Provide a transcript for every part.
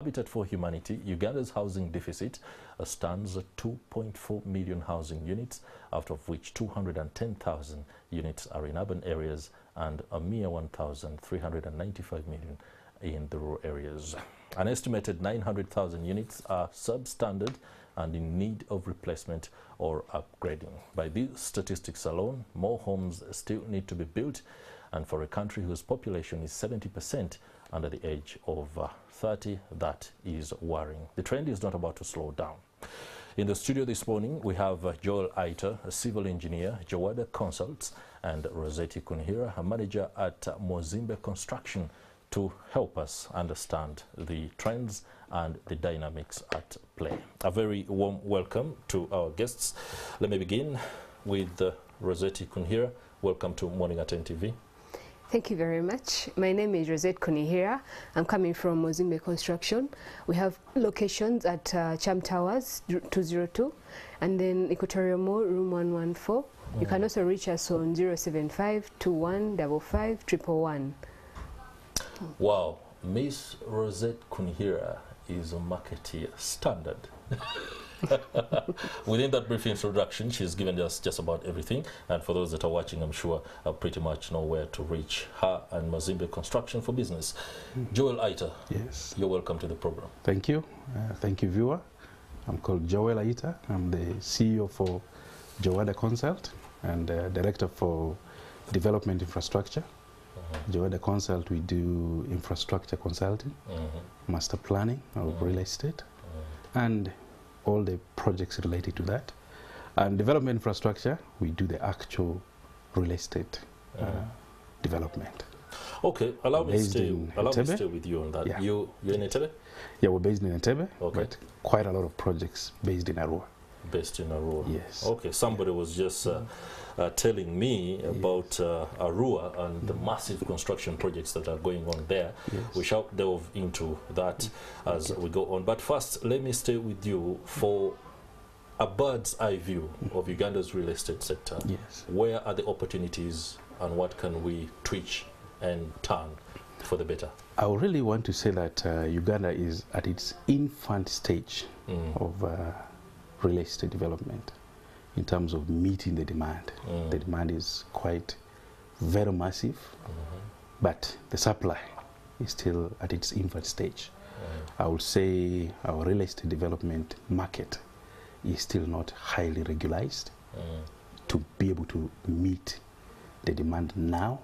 Habitat for Humanity, Uganda's housing deficit stands at 2.4 million housing units, out of which 210,000 units are in urban areas and a mere 1,395 million in the rural areas. An estimated 900,000 units are substandard and in need of replacement or upgrading. By these statistics alone, more homes still need to be built, and for a country whose population is 70% under the age of 30, that is worrying. The trend is not about to slow down. In the studio this morning, we have Joel Aita, a civil engineer, Jawada Consults, and Rossetti Kunhira, a manager at Mozimbe Construction, to help us understand the trends and the dynamics at play. A very warm welcome to our guests. Let me begin with Rossetti Kunhira. Welcome to Morning at NTV. Thank you very much. My name is Rosette Kunihira. I'm coming from Mozimbe Construction. We have locations at Cham Towers 202 and then Equatorial Mall, room 114. You can also reach us on 075 2155 111. Wow, Miss Rosette Kunihira is a marketeer standard. Within that brief introduction, she's given us just about everything, and for those that are watching, I'm sure pretty much know where to reach her and Mozimbe Construction for business. Joel Aita, yes, you're welcome to the program. Thank you. Thank you, viewer. I'm called Joel Aita. I'm the CEO for Jawada Consult and Director for Development Infrastructure. Jawada Consult, we do infrastructure consulting, master planning of real estate, and all the projects related to that. And development infrastructure, we do the actual real estate development. Okay, allow me to stay with you on that. Yeah. You're in Entebbe? Yeah, we're based in Entebbe, okay, but quite a lot of projects based in Arua. Based in Arua? Yes. Okay, somebody was just telling me about Arua and the massive construction projects that are going on there. Yes. We shall delve into that as we go on. But first, let me stay with you for a bird's eye view of Uganda's real estate sector. Yes. Where are the opportunities and what can we twitch and turn for the better? I really want to say that Uganda is at its infant stage of real estate development in terms of meeting the demand. The demand is quite very massive, but the supply is still at its infant stage. I would say our real estate development market is still not highly regularized to be able to meet the demand now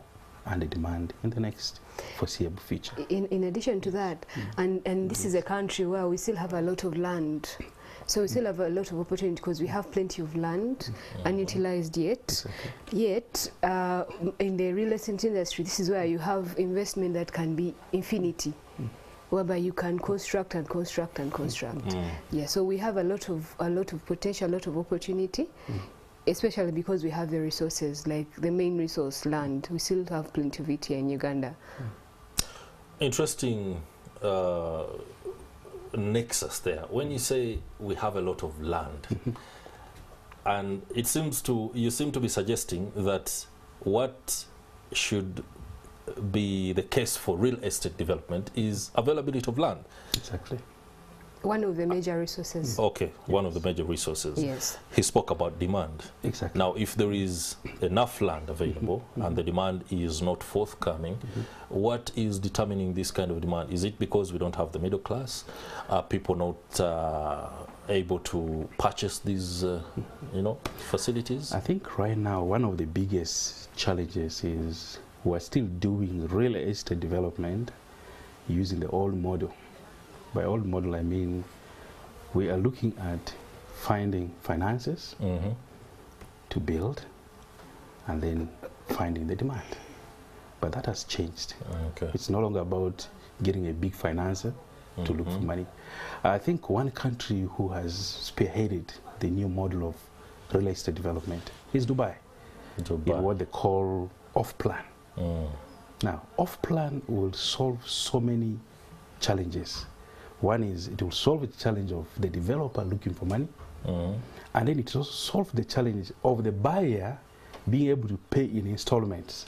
and the demand in the next foreseeable future. In addition to that, and this is a country where we still have a lot of land. So we still have a lot of opportunity because we have plenty of land unutilized yet. Exactly. Yet, in the real estate industry, this is where you have investment that can be infinity, whereby you can construct and construct and construct. Yeah, so we have a lot of potential, a lot of opportunity, especially because we have the resources, like the main resource, land. We still have plenty of it here in Uganda. Interesting nexus there. When you say we have a lot of land, and it seems you seem to be suggesting that what should be the case for real estate development is availability of land. Exactly. One of the major resources. Okay, one of the major resources. Yes. He spoke about demand. Exactly. Now, if there is enough land available and the demand is not forthcoming, what is determining this kind of demand? Is it because we don't have the middle class? Are people not able to purchase these, facilities? I think right now one of the biggest challenges is we're still doing real estate development using the old model. By old model, I mean we are looking at finding finances to build and then finding the demand. But that has changed. Okay. It's no longer about getting a big financer to look for money. I think one country who has spearheaded the new model of real estate development is Dubai. In what they call off-plan. Now, off-plan will solve so many challenges. One is it will solve the challenge of the developer looking for money, and then it will also solve the challenge of the buyer being able to pay in installments.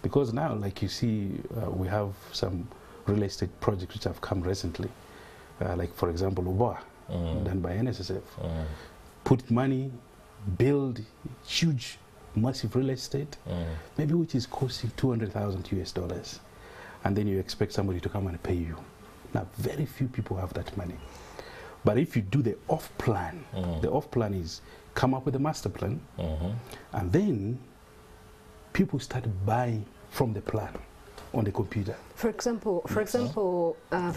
Because now, like you see, we have some real estate projects which have come recently, like for example, UBA, done by NSSF. Put money, build huge, massive real estate, maybe which is costing $200,000 US, and then you expect somebody to come and pay you. Now, very few people have that money. But if you do the off plan, the off plan is come up with a master plan, and then people start buying from the plan on the computer. For example, at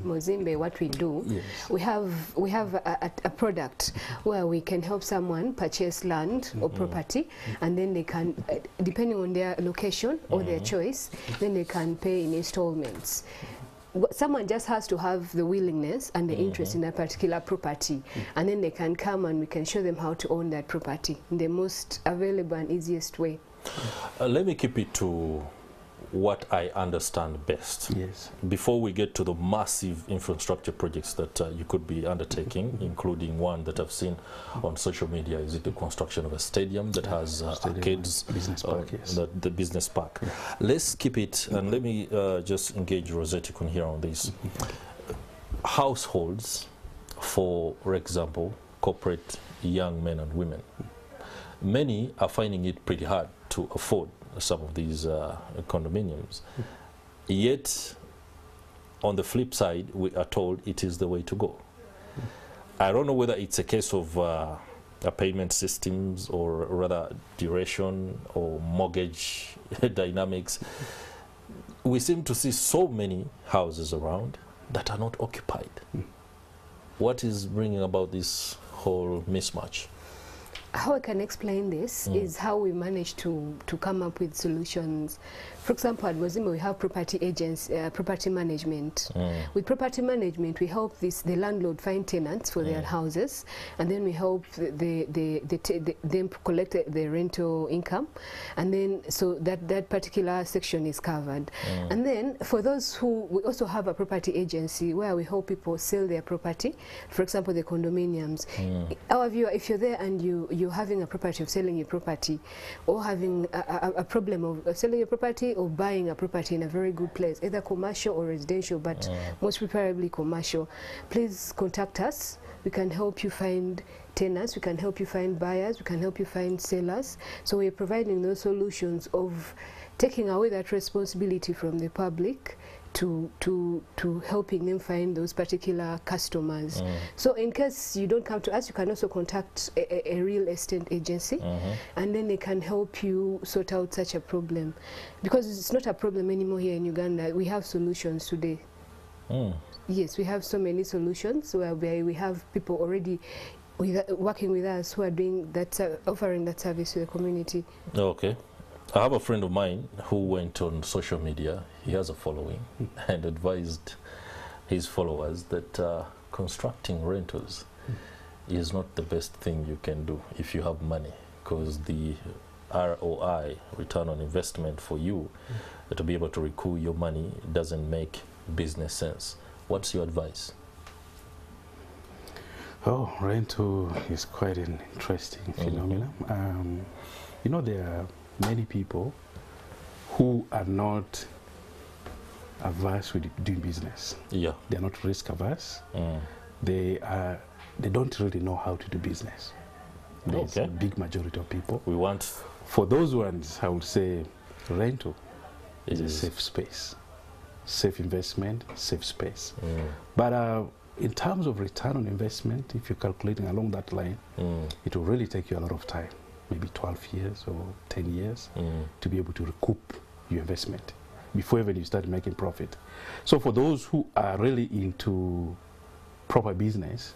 Mozimbe, what we do, we have a product where we can help someone purchase land or property, and then they can, depending on their location or their choice, then they can pay in installments. Someone just has to have the willingness and the interest in a particular property, and then they can come and we can show them how to own that property in the most available and easiest way. Let me keep it to what I understand best. Yes. Before we get to the massive infrastructure projects that you could be undertaking, including one that I've seen on social media, is it the construction of a stadium that has arcades? Business park, yes. The business park. Let's keep it, and let me just engage Rosette Kun here on this. Households, for example, corporate young men and women, many are finding it pretty hard to afford some of these condominiums. Yet, on the flip side, we are told it is the way to go. I don't know whether it's a case of payment systems or rather duration or mortgage dynamics. We seem to see so many houses around that are not occupied. What is bringing about this whole mismatch? How I can explain this is how we managed to come up with solutions. For example, at Mozimbe we have property agents, property management. With property management, we help the landlord find tenants for their houses, and then we help them collect the rental income, and then so that particular section is covered. And then for those who, we also have a property agency where we help people sell their property. For example, the condominiums. Our viewer, if you're there and you're having a property of selling your property, or having a problem of selling your property or buying a property in a very good place, either commercial or residential, but most preferably commercial, please contact us. We can help you find tenants, we can help you find buyers, we can help you find sellers. So we're providing those solutions of taking away that responsibility from the public to helping them find those particular customers. So in case you don't come to us, you can also contact a real estate agency, and then they can help you sort out such a problem. Because it's not a problem anymore here in Uganda. We have solutions today. Yes, we have so many solutions where we have people already working with us who are doing that, offering that service to the community. Okay. I have a friend of mine who went on social media. He has a following and advised his followers that constructing rentals is not the best thing you can do if you have money, because the ROI, return on investment for you, to be able to recoup your money doesn't make business sense. What's your advice? Oh, rental is quite an interesting phenomenon. You know, there are many people who are not averse with doing business. Yeah. They're not risk averse. They don't really know how to do business. There's a big majority of people. We want, for those ones, I would say rental is a safe space, safe investment, safe space. But in terms of return on investment, if you're calculating along that line, it will really take you a lot of time. Maybe 12 years or 10 years to be able to recoup your investment before even you start making profit. So for those who are really into proper business,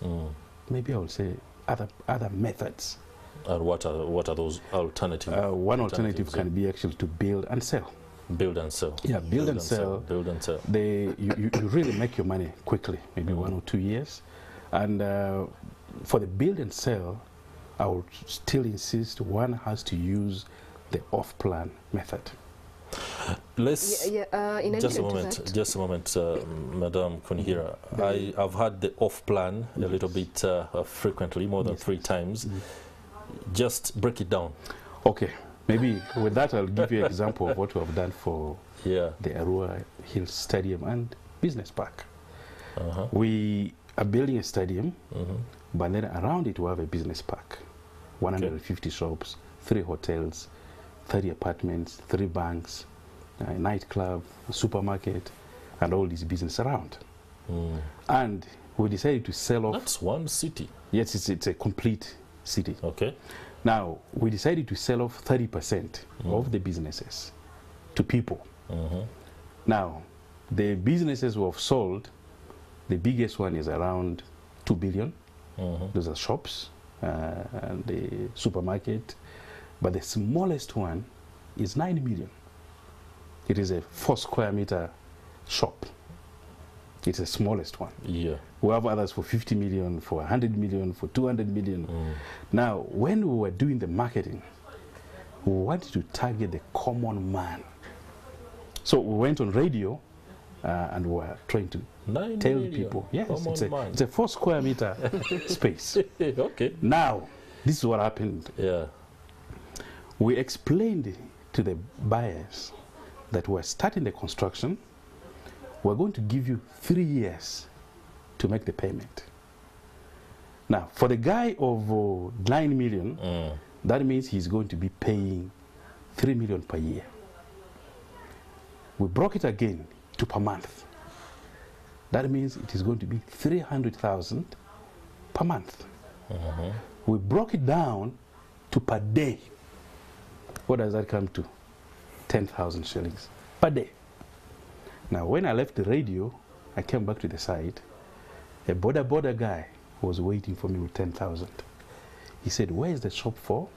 maybe I would say other methods. And what are those alternatives? One alternative can be actually to build and sell. Build and sell. Yeah, build and sell. Build and sell. You really make your money quickly, maybe 1 or 2 years. And for the build and sell, I would still insist one has to use the off-plan method. Let's just a moment, Madam Kunihira. I've had the off-plan a little bit frequently, more than 3 times. Just break it down. Okay, maybe with that I'll give you an example of what we have done for the Arua Hills Stadium and Business Park. We are building a stadium, but then around it we have a business park, 150 shops, 3 hotels, 30 apartments, 3 banks, a nightclub, a supermarket, and all this business around. And we decided to sell off. That's one city. Yes, it's a complete city. Okay. Now, we decided to sell off 30% of the businesses to people. Now, the businesses we have sold, the biggest one is around 2 billion. Those are shops and the supermarket. But the smallest one is 9 million. It is a 4 square meter shop. It's the smallest one. Yeah. We have others for 50 million, for 100 million, for 200 million. Now, when we were doing the marketing, we wanted to target the common man. So we went on radio and we were trying to tell people, yes, it's a 4 square meter space. Okay. Now, this is what happened. Yeah. We explained to the buyers that we're starting the construction. We're going to give you 3 years to make the payment. Now, for the guy of 9 million, that means he's going to be paying 3 million per year. We broke it again to per month. That means it is going to be 300,000 per month. We broke it down to per day. What does that come to? 10,000 shillings per day. Now, when I left the radio, I came back to the site. A border guy was waiting for me with 10,000. He said, where is the shop for?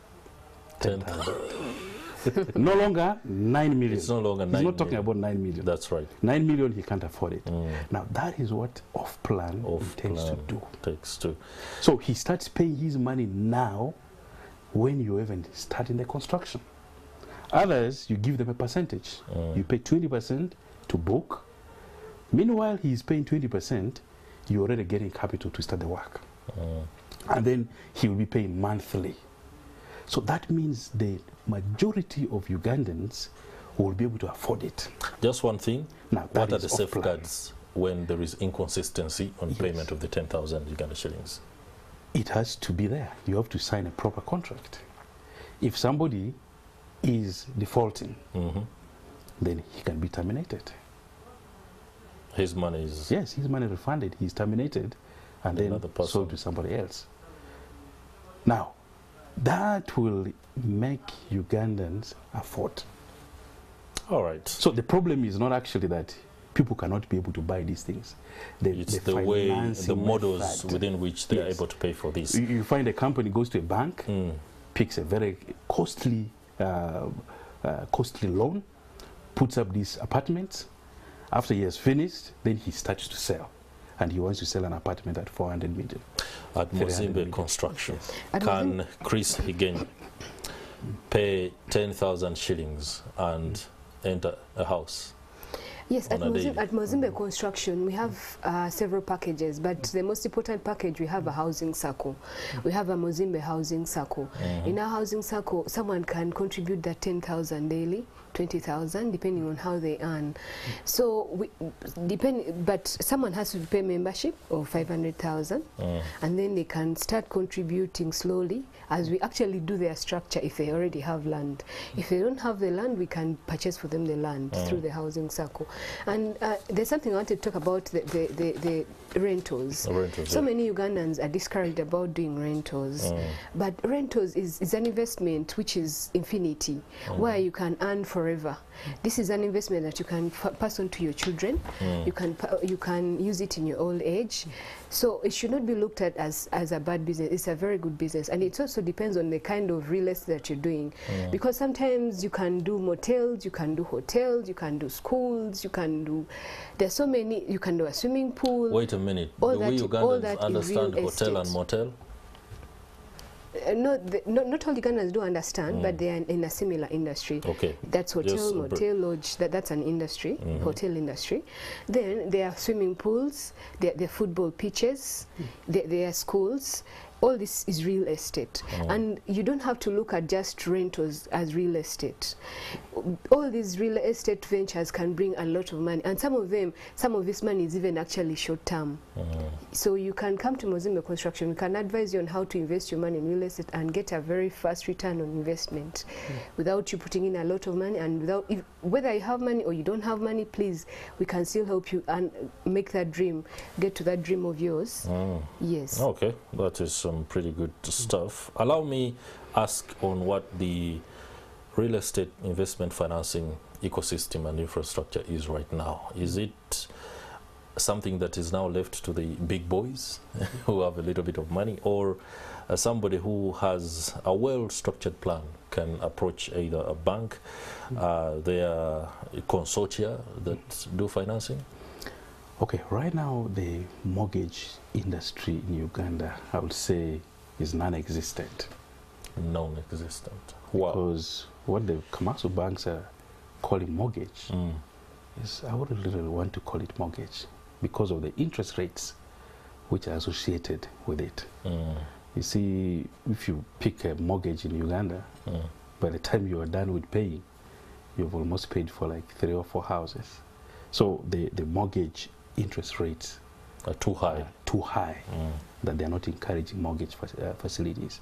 10,000. No longer 9 million. It's no longer 9 million. He's not million. talking about 9 million. That's right. 9 million, he can't afford it. Now, that is what off-plan takes to do. So he starts paying his money now when you're even starting the construction. Others, you give them a percentage. You pay 20% to book. Meanwhile, he's paying 20%, you're already getting capital to start the work. And then he will be paying monthly. So that means the majority of Ugandans will be able to afford it. Just one thing, now, what are the safeguards when there is inconsistency on payment of the 10,000 Uganda shillings? It has to be there. You have to sign a proper contract. If somebody is defaulting, then he can be terminated. His money is... Yes, his money refunded. He's terminated and then sold to somebody else. Now, that will make Ugandans afford. All right. So the problem is not actually that people cannot be able to buy these things. It's the way, the models within which they are able to pay for this. You find a company goes to a bank, picks a very costly loan, puts up these apartments. After he has finished, then he starts to sell. And he wants to sell an apartment at 400 million. At Mozimbe Construction, can Chris Higenyi pay 10,000 shillings and enter a house? Yes, at Mozimbe Construction, we have several packages, but the most important package, we have a housing circle. We have a Mozimbe housing circle. In our housing circle, someone can contribute that 10,000 daily, 20,000, depending on how they earn. So, but someone has to pay membership of 500,000, and then they can start contributing slowly as we actually do their structure if they already have land. If they don't have the land, we can purchase for them the land through the housing circle. And there's something I want to talk about, the rentals. So many Ugandans are discouraged about doing rentals, but rentals is an investment which is infinity, where you can earn forever. This is an investment that you can pass on to your children. You can use it in your old age. So it should not be looked at as a bad business. It's a very good business, and it also depends on the kind of real estate that you're doing, because sometimes you can do motels, you can do hotels, you can do schools, you can do, there's so many, you can do a swimming pool. Wait a minute, do we Ugandans understand hotel and motel? Not all Ugandans do understand, but they are in a similar industry. Okay. That's hotel, motel, lodge, that's an industry, hotel industry. Then there are swimming pools, there are football pitches, there are schools. all this is real estate. And you don't have to look at just rentals as real estate. All these real estate ventures can bring a lot of money, and some of this money is even actually short term. So you can come to Mozimbe Construction. We can advise you on how to invest your money in real estate and get a very fast return on investment without you putting in a lot of money, and without, whether you have money or you don't have money, please, we can still help you and make that dream, get to that dream of yours. Yes. Okay, that is some pretty good stuff. Allow me ask on what the real estate investment financing ecosystem and infrastructure is right now. Is it something that is now left to the big boys who have a little bit of money, or somebody who has a well-structured plan can approach either a bank, there are consortia that do financing? Okay, right now the mortgage industry in Uganda, I would say, is non-existent. Non-existent. Wow. Because what the commercial banks are calling mortgage is, I wouldn't really want to call it mortgage because of the interest rates which are associated with it. You see, if you pick a mortgage in Uganda, by the time you are done with paying, you've almost paid for like 3 or 4 houses. So the mortgage interest rates are too high. That they're not encouraging mortgage facilities.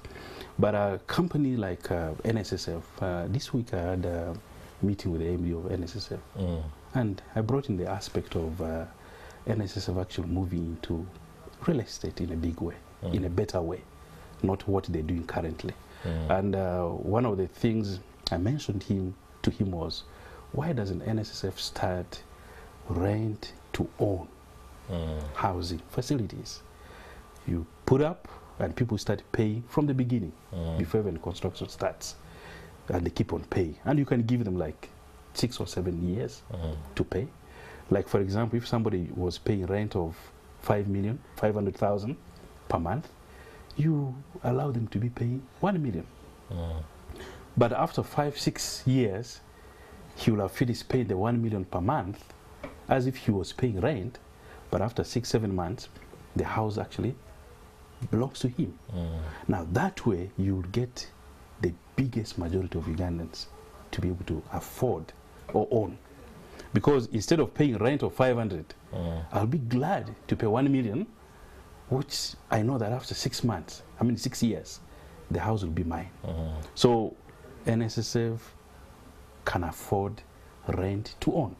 But a company like NSSF, this week I had a meeting with the MD of NSSF, and I brought in the aspect of NSSF actually moving into real estate in a big way, in a better way, not what they're doing currently. And one of the things I mentioned to him was, why doesn't NSSF start rent to own housing facilities? You put up and people start paying from the beginning, before even construction starts, and they keep on paying, and you can give them like 6 or 7 years to pay. Like, for example, if somebody was paying rent of 5,500,000 per month, you allow them to be paying 1 million. But after 5-6 years, he will have finished paying the 1 million per month as if he was paying rent, but after 6-7 months, the house actually belongs to him. Now that way, you will get the biggest majority of Ugandans to be able to afford or own. Because instead of paying rent of 500, I'll be glad to pay 1 million, which I know that after 6 years, the house will be mine. So NSSF can afford rent to own,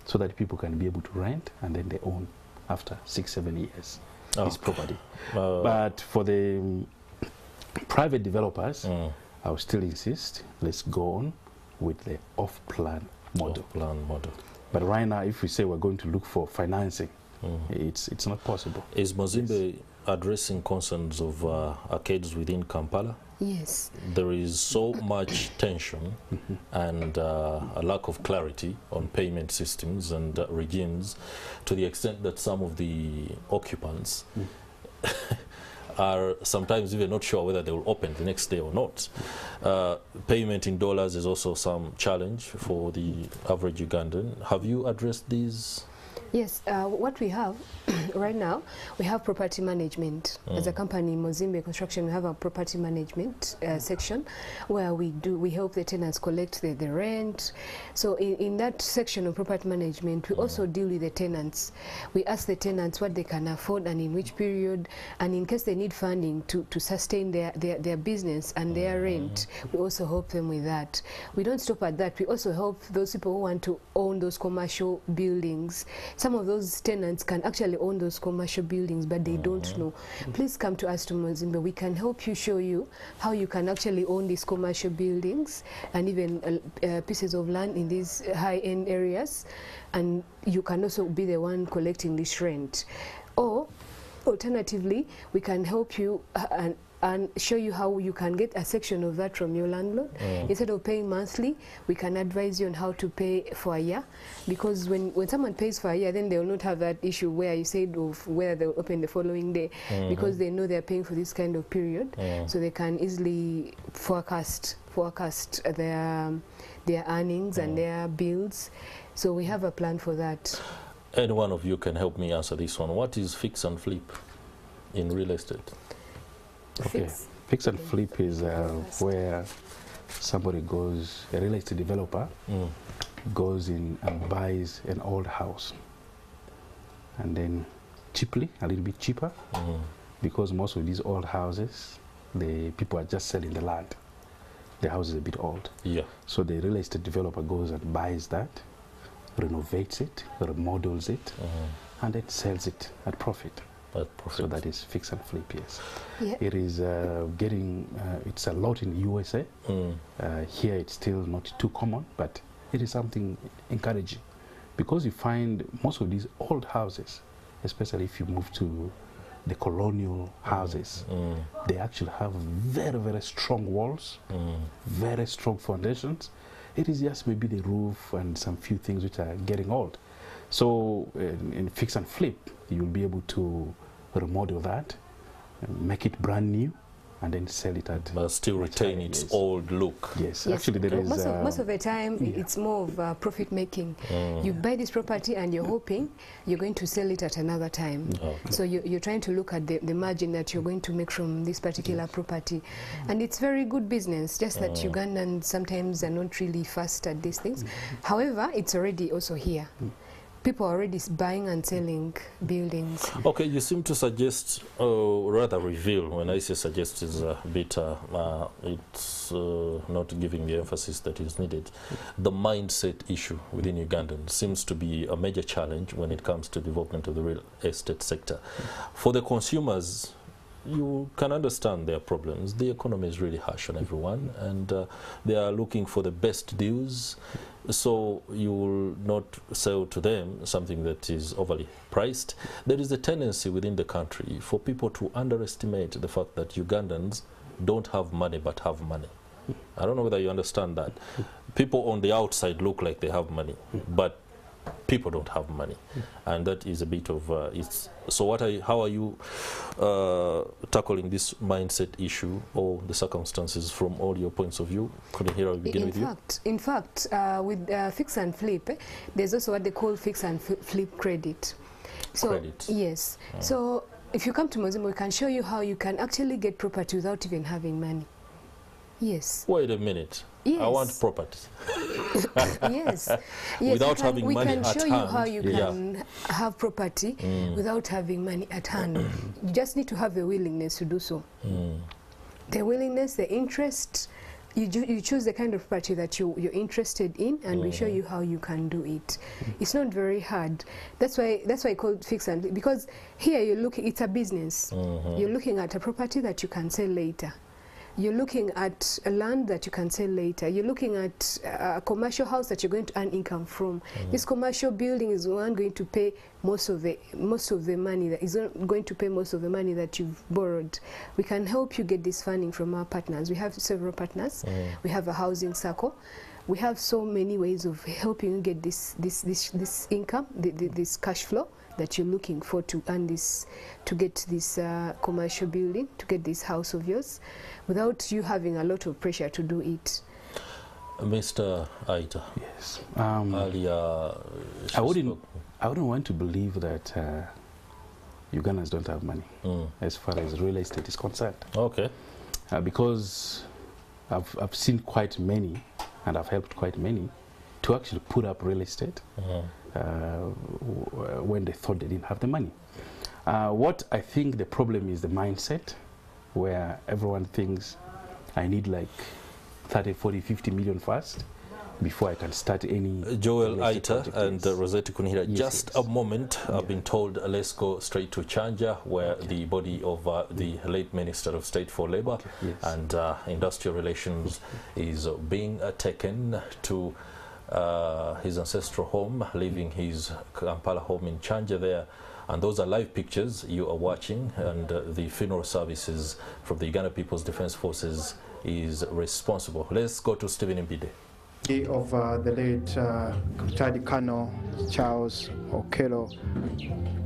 so that people can be able to rent and then they own after 6-7 years this property. But for the private developers, I will still insist, let's go on with the off-plan model. But right now, if we say we're going to look for financing, it's not possible. Is Mozimbe addressing concerns of arcades within Kampala? Yes. There is so much tension and a lack of clarity on payment systems and regimes, to the extent that some of the occupants are sometimes even not sure whether they will open the next day or not. Payment in dollars is also some challenge for the average Ugandan. Have you addressed these? Yes, what we have right now, we have property management. As a company, Mozimbe Construction, we have a property management section where we help the tenants collect the rent. So in that section of property management, we also deal with the tenants. We ask the tenants what they can afford and in which period, and in case they need funding to sustain their business and their rent, we also help them with that. We don't stop at that. We also help those people who want to own those commercial buildings. Some of those tenants can actually own those commercial buildings, but they don't know. Please come to us to Mozimbe. We can help you, show you how you can actually own these commercial buildings and even pieces of land in these high-end areas, and you can also be the one collecting this rent. Or alternatively, we can help you and show you how you can get a section of that from your landlord. Instead of paying monthly, we can advise you on how to pay for a year, because when someone pays for a year, then they will not have that issue where you said of whether they'll open the following day, because they know they're paying for this kind of period, so they can easily forecast their earnings and their bills. So we have a plan for that. Any one of you can help me answer this one. What is fix and flip in real estate? Okay. Fix and flip is where somebody goes, a real estate developer goes in and buys an old house, and then cheaply, a little bit cheaper, because most of these old houses, the people are just selling the land. The house is a bit old. Yeah. So the real estate developer goes and buys that, renovates it, remodels it, and then sells it at profit. So that is fix and flip, yes. Yeah. It is getting, it's a lot in the USA. Here it's still not too common, but it is something encouraging, because you find most of these old houses, especially if you move to the colonial houses, they actually have very, very strong walls, very strong foundations. It is just maybe the roof and some few things which are getting old. So in fix and flip, you'll be able to remodel that, make it brand new, and then sell it at... But still retain its old look. Yes, actually there is... Most of the time, it's more of profit making. You buy this property and you're hoping you're going to sell it at another time. So you're trying to look at the margin that you're going to make from this particular property. And it's very good business, just that Ugandans sometimes are not really fast at these things. However, it's already also here. People are already buying and selling buildings. Okay, you seem to suggest, or rather reveal, when I say suggest is a bit, it's not giving the emphasis that is needed. The mindset issue within Ugandans seems to be a major challenge when it comes to development of the real estate sector. For the consumers, you can understand their problems. The economy is really harsh on everyone, and they are looking for the best deals. So you will not sell to them something that is overly priced. There is a tendency within the country for people to underestimate the fact that Ugandans don't have money but have money. I don't know whether you understand that. People on the outside look like they have money, but people don't have money, and that is a bit of so how are you tackling this mindset issue or the circumstances from all your points of view? Could I begin with you? In fact, with fix and flip, there's also what they call fix and flip credit. So credit. Yes. So if you come to Mozambique, we can show you how you can actually get property without even having money. Yes. Wait a minute. Yes. I want property. Yes. Without having money at hand. We can show you how you can have property without having money at hand. You just need to have the willingness to do so. The willingness, the interest. You choose the kind of property that you're interested in, and we show you how you can do it. It's not very hard. That's why I call it fix and flip, because here you're looking. It's a business. You're looking at a property that you can sell later. You're looking at a land that you can sell later. You're looking at a commercial house that you're going to earn income from. This commercial building is one going to pay most of the money that is going to pay most of the money that you've borrowed. We can help you get this funding from our partners. We have several partners. We have a housing circle. We have so many ways of helping you get this income, this cash flow that you're looking for to earn this, to get this commercial building, to get this house of yours, without you having a lot of pressure to do it. Mr. Aita. Yes. Earlier, I wouldn't want to believe that Ugandans don't have money as far as real estate is concerned. Okay. Because I've seen quite many, and I've helped quite many to actually put up real estate when they thought they didn't have the money. What I think the problem is the mindset, where everyone thinks I need like 30, 40, 50 million first before I can start any... Joel Aita and Rosette Kunihira, yes, just a moment. I've been told let's go straight to Chanja, where the body of the late Minister of State for Labour and Industrial Relations is being taken to his ancestral home, leaving his Kampala home in Chanja there. And those are live pictures you are watching, and the funeral services from the Uganda People's Defence Forces is responsible. Let's go to Stephen Mbide. Of the late retired Colonel Charles Okello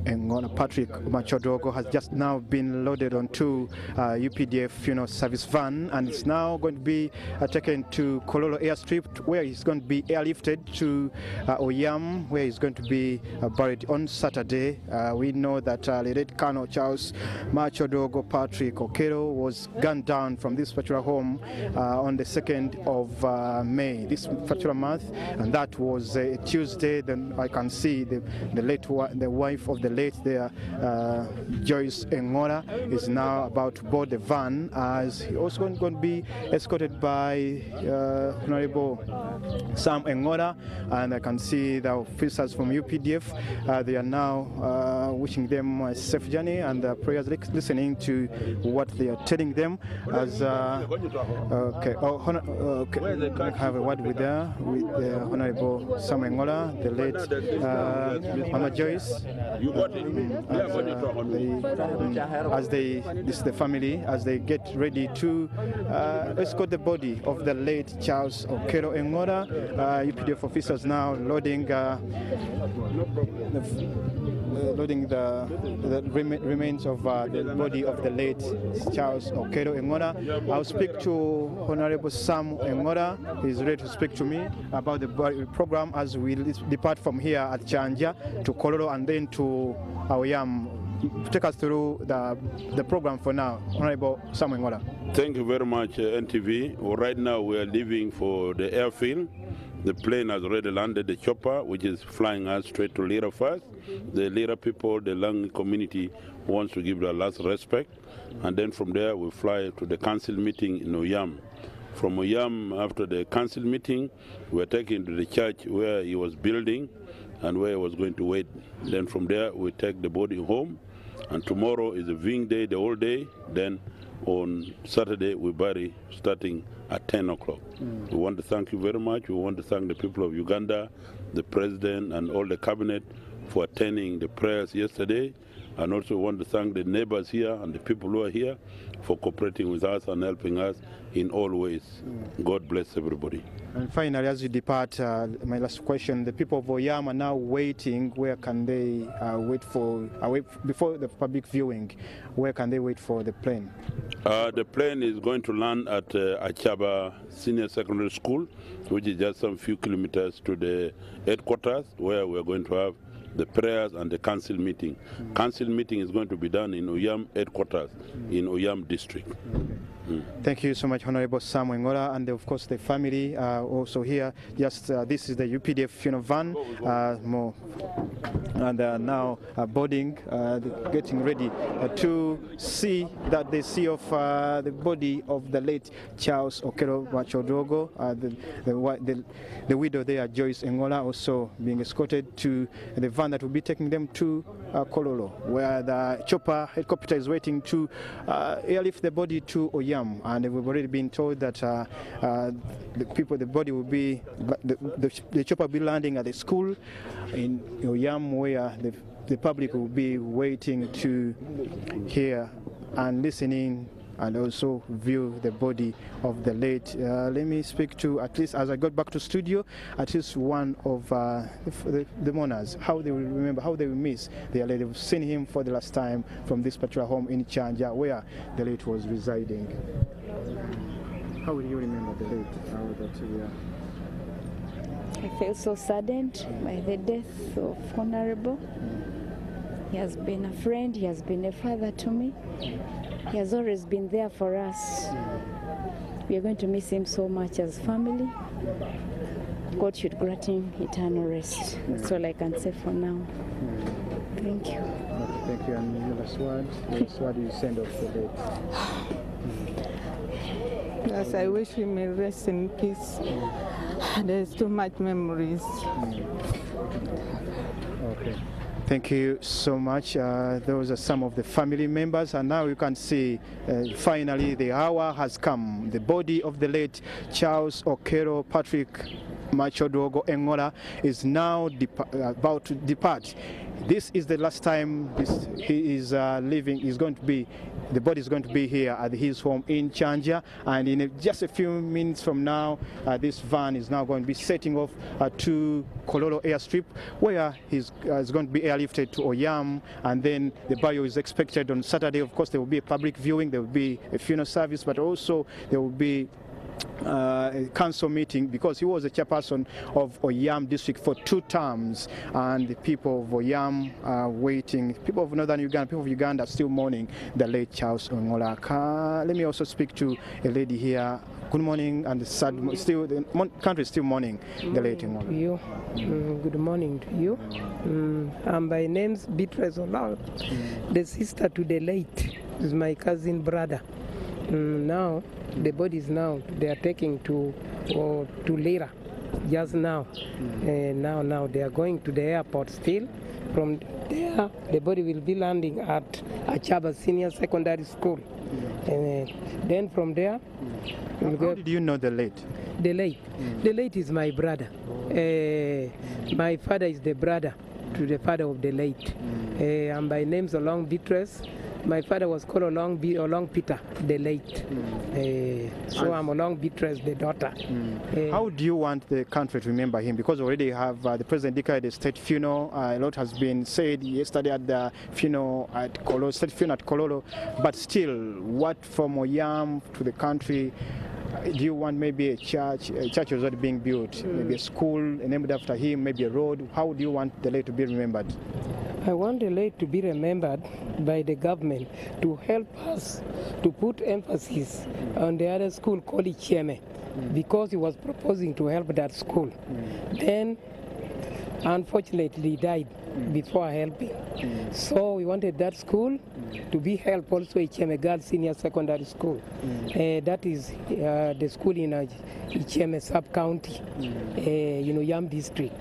and Patrick Machodogo has just now been loaded onto UPDF funeral service van, and it's now going to be taken to Kololo airstrip, where he's going to be airlifted to Oyam, where he's going to be buried on Saturday. We know that the late Colonel Charles Machodogo Patrick Okello was gunned down from this particular home on the 2nd of May, this particular month, and that was Tuesday. Then I can see the wife of the late there, Joyce Engora, is now about to board the van, as he also going to be escorted by Honorable Sam Engora, and I can see the officers from UPDF. They are now wishing them a safe journey and prayers, listening to what they are telling them. As okay, have a word with Honorable Sam Engora, the late Mama Joyce. This is the family, as they get ready to escort the body of the late Charles Okello Engora. UPDF officers now loading the remains of the body of the late Charles Okello Engora. I'll speak to Honorable Sam Engora. He's ready to speak to me about the program as we depart from here at Chanja to Kololo and then to Aoyam. Take us through the program for now, Honorable Sam Engora. Thank you very much, NTV. Well, right now we are leaving for the airfield. The plane has already landed, the chopper, which is flying us straight to Lira first. The Lira people, the Lang community, wants to give their last respect. And then from there, we fly to the council meeting in Oyam. From Oyam, after the council meeting, we are taken to the church where he was building and where he was going to wait. Then from there, we take the body home. And tomorrow is a viewing day, the whole day. Then on Saturday, we bury starting at 10 o'clock. We want to thank you very much. We want to thank the people of Uganda, the president, and all the cabinet for attending the prayers yesterday. And also want to thank the neighbors here and the people who are here for cooperating with us and helping us in all ways. God bless everybody. And finally, as you depart, my last question, the people of Oyam are now waiting. Where can they wait for, before the public viewing, where can they wait for the plane? The plane is going to land at Achaba Senior Secondary School, which is just some few kilometers to the headquarters, where we're going to have the prayers and the council meeting. Council meeting is going to be done in Oyam headquarters, in Oyam district. Thank you so much, Honorable Sam Engora, and of course the family also here. Just this is the UPDF funeral van, and now boarding, getting ready to see that they see of the body of the late Charles Okello Machodogo, the widow there, Joyce Engora, also being escorted to the van that will be taking them to Kololo, where the chopper helicopter is waiting to airlift the body to Oyam. And we've already been told that the body will be, the chopper will be landing at the school in Oyam, where the public will be waiting to hear and listening and also view the body of the late. Let me speak to, at least as I got back to studio, at least one of the mourners, how they will remember, how they will miss their late. They've seen him for the last time from this particular home in Chanja, where the late was residing. How will you remember the late? I feel so saddened by the death of Honorable. He has been a friend, he has been a father to me. He has always been there for us. We are going to miss him so much as family. God should grant him eternal rest. That's all I can say for now. Thank you. Thank you. And your last word you send off the late. Yes, I wish he may rest in peace. There's too much memories. Okay. Thank you so much. Those are some of the family members, and now you can see finally the hour has come. The body of the late Charles Okello Patrick Machodogo Engora is now about to depart this is the last time he is living. The body is going to be here at his home in Chanja, and in just a few minutes from now, this van is now going to be setting off to Kololo airstrip, where he's going to be airlifted to Oyam, and then the burial is expected on Saturday. Of course, there will be a public viewing, there will be a funeral service, but also there will be a council meeting, because he was a chairperson of Oyam district for 2 terms, and the people of Oyam are waiting. People of northern Uganda, people of Uganda are still mourning the late Charles Ongolaka. Let me also speak to a lady here. Good morning, and the country is still mourning the late Ongolaka. Good morning to you. My name's Beatrice Olang, the sister to the late. Is my cousin brother. Now the bodies they are taking to Lira just now. Now they are going to the airport still. From there, the body will be landing at Achaba Senior Secondary School. And then from there, we'll How did you know the late? The late is my brother. My father is the brother to the father of the late. And my name's Olong Beatrice. My father was called Olong Peter, the late. So I'm Olong Beatrice, the daughter. How do you want the country to remember him? Because already have the president declared a state funeral. A lot has been said yesterday at the funeral at Kololo, state funeral at Kololo. But still, what from Oyam to the country? Do you want maybe a church? A church is already being built, maybe a school named after him, maybe a road. How do you want the late to be remembered? I want the late to be remembered by the government to help us to put emphasis on the other school called Icheme, because he was proposing to help that school. Then, unfortunately, he died before helping. So we wanted that school to be helped also Icheme Girls Senior Secondary School. That is the school in Icheme sub-county, Yam district.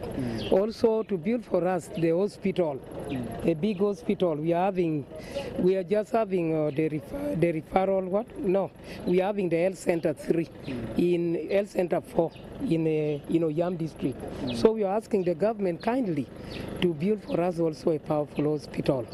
Also to build for us the hospital, a big hospital. We are just having the referral, what? No, we are having the health center 3 in health center 4 in Yam district. So we are asking the government kindly to build for us also a powerful hospital,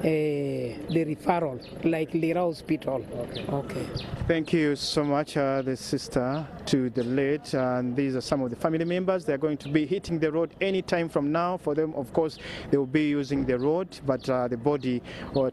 the referral, like Lira Hospital. Okay. Thank you so much, the sister to the late. And these are some of the family members. They're going to be hitting the road anytime from now. For them, of course, they will be using the road, but the body,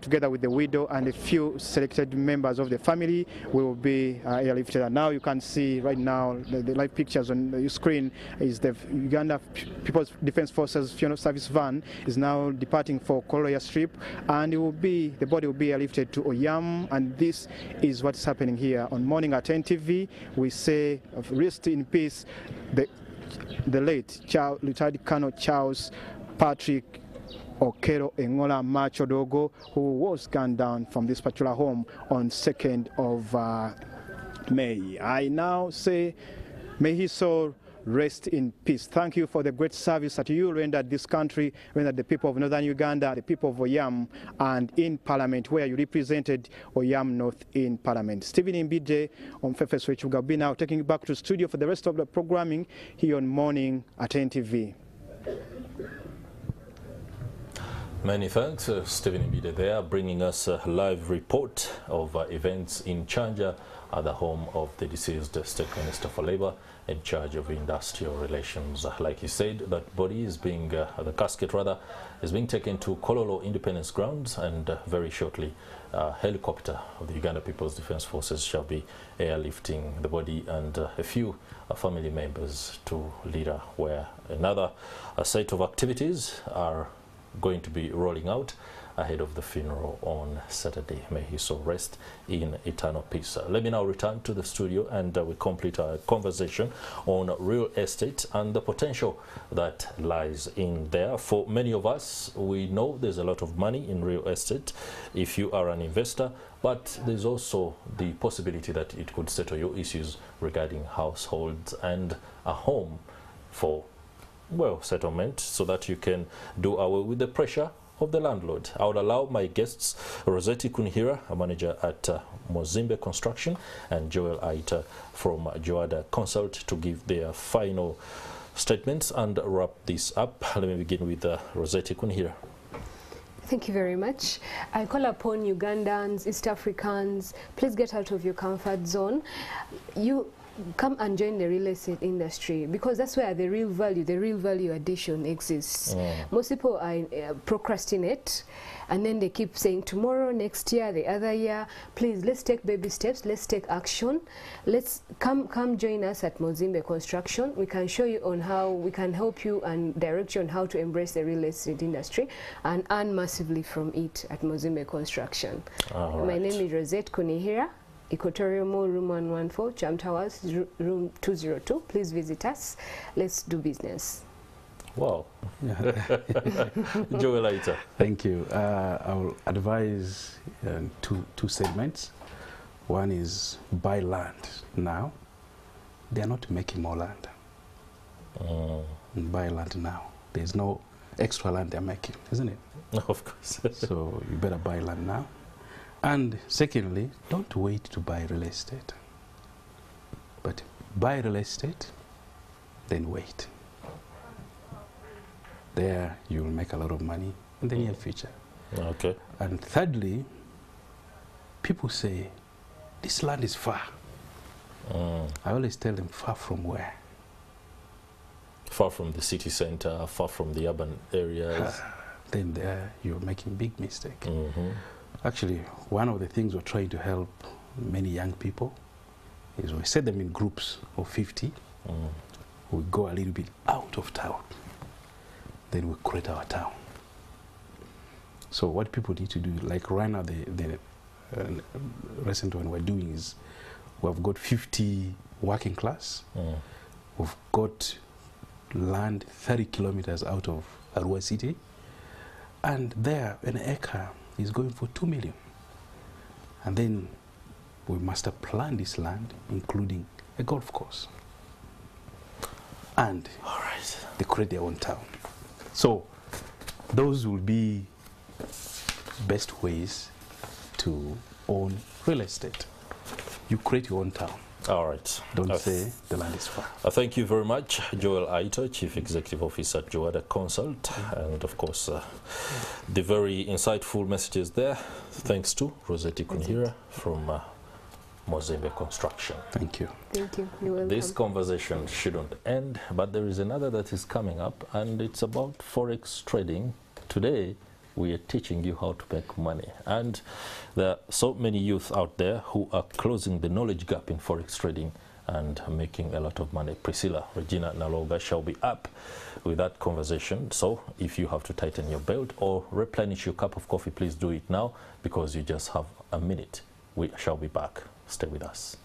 together with the widow and a few selected members of the family, will be airlifted. And now you can see right now the live pictures on the screen is the Uganda People's Defense Forces funeral service van is now departing for Kololo airstrip, and the body will be airlifted to Oyam. And this is what's happening here on Morning at NTV. We say rest in peace the late Lieutenant Colonel Charles Patrick Okero Engola Machodogo, who was gunned down from this particular home on 2nd of May. I now say, may his soul rest in peace. Thank you for the great service that you rendered this country, rendered the people of northern Uganda, the people of Oyam, and in Parliament, where you represented Oyam North in Parliament. Stephen Mbide on Fefe Switch will be now taking you back to studio for the rest of the programming here on Morning at NTV. Many thanks, Stephen Mbide there, bringing us a live report of events in Chanja at the home of the deceased State Minister for Labour in charge of industrial relations. Like he said, that body is being, the casket rather, is being taken to Kololo Independence Grounds, and very shortly a helicopter of the Uganda People's Defense Forces shall be airlifting the body and a few family members to Lira, where another set of activities are going to be rolling out ahead of the funeral on Saturday. May he so rest in eternal peace. Let me now return to the studio and we complete our conversation on real estate and the potential that lies in there. For many of us, we know there's a lot of money in real estate if you are an investor, but there's also the possibility that it could settle your issues regarding households and a home for, well, settlement, so that you can do away with the pressure of the landlord. I would allow my guests, Rossetti Kunihira, a manager at Mozimbe Construction, and Joel Aita from Joada Consult, to give their final statements and wrap this up. Let me begin with Rossetti Kunihira. Thank you very much. I call upon Ugandans, East Africans, please get out of your comfort zone. You come and join the real estate industry, because that's where the real value addition exists. Most people procrastinate, and then they keep saying tomorrow, next year, the other year. Please, let's take baby steps, let's take action. Let's come join us at Mozimbe Construction. We can show you on how we can help you and direct you on how to embrace the real estate industry and earn massively from it at Mozimbe Construction. My name is Rosette Kunihira, Equatorial Mall, room 114, Cham Towers, room 202. Please visit us. Let's do business. Wow. Joel Aita. Thank you. I will advise two segments. One is buy land now. They are not making more land. Buy land now. There's no extra land they're making, isn't it? Of course. So you better buy land now. And secondly, don't wait to buy real estate. But buy real estate, then wait. There you will make a lot of money in the near future. Okay. And thirdly, people say, this land is far. I always tell them, far from where? Far from the city center, far from the urban areas. Then there you're making big mistake. Actually, one of the things we're trying to help many young people is we set them in groups of 50. We go a little bit out of town. Then we create our town. So what people need to do, like right now, the recent one we're doing is we've got 50 working class. We've got land 30 kilometers out of Arua city. And there, an acre is going for 2 million. And then we master plan this land, including a golf course. And they create their own town. So those will be best ways to own real estate. You create your own town. All right. Don't say the land is far. Thank you very much, Joel Aita, Chief Executive Officer at Joada Consult, and of course the very insightful messages there. Thanks to Rosette Kunihira from Mozimbe Construction. Thank you. Thank you. You're welcome. This conversation shouldn't end, but there is another that is coming up, and it's about Forex trading. Today, we are teaching you how to make money. And there are so many youth out there who are closing the knowledge gap in Forex trading and making a lot of money. Priscilla Regina Naloga shall be up with that conversation. So if you have to tighten your belt or replenish your cup of coffee, please do it now, because you just have a minute. We shall be back. Stay with us.